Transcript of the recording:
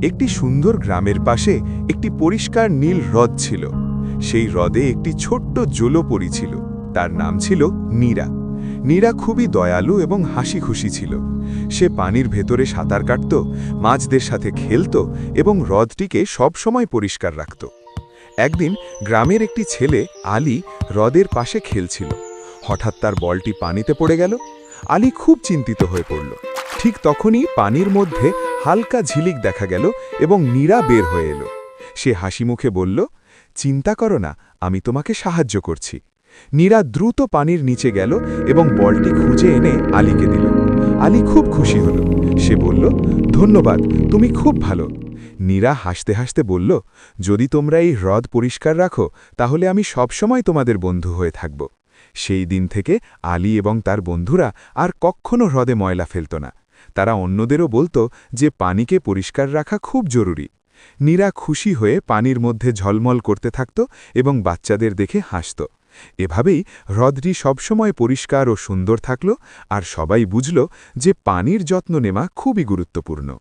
একটি সুন্দর গ্রামের পাশে একটি পরিষ্কার নীল হ্রদ ছিল। সেই হ্রদে একটি ছোট্ট জলপরী ছিল। তার নাম ছিল নীরা। নীরা খুবই দয়ালু এবং হাসি খুশি ছিল। সে পানির ভেতরে সাঁতার কাটত, মাছদের সাথে খেলত এবং হ্রদটিকে সবসময় পরিষ্কার রাখত। একদিন গ্রামের একটি ছেলে আলী হ্রদের পাশে খেলছিল। হঠাৎ তার বলটি পানিতে পড়ে গেল। আলী খুব চিন্তিত হয়ে পড়ল। ঠিক তখনই পানির মধ্যে হালকা ঝিলিক দেখা গেল এবং নীরা বের হয়ে এলো। সে হাসি মুখে বলল, চিন্তা করো না, আমি তোমাকে সাহায্য করছি। নীরা দ্রুত পানির নিচে গেল এবং বলটি খুঁজে এনে আলীকে দিল। আলী খুব খুশি হল। সে বলল, ধন্যবাদ, তুমি খুব ভালো। নীরা হাসতে হাসতে বলল, যদি তোমরা এই হ্রদ পরিষ্কার রাখো তাহলে আমি সবসময় তোমাদের বন্ধু হয়ে থাকব। সেই দিন থেকে আলী এবং তার বন্ধুরা আর কখনো হ্রদে ময়লা ফেলত না। তারা অন্যদেরও বলতো যে পানিকে পরিষ্কার রাখা খুব জরুরি। নীরা খুশি হয়ে পানির মধ্যে ঝলমল করতে থাকত এবং বাচ্চাদের দেখে হাসত। এভাবেই হ্রদটি সবসময় পরিষ্কার ও সুন্দর থাকল, আর সবাই বুঝল যে পানির যত্ন নেওয়া খুবই গুরুত্বপূর্ণ।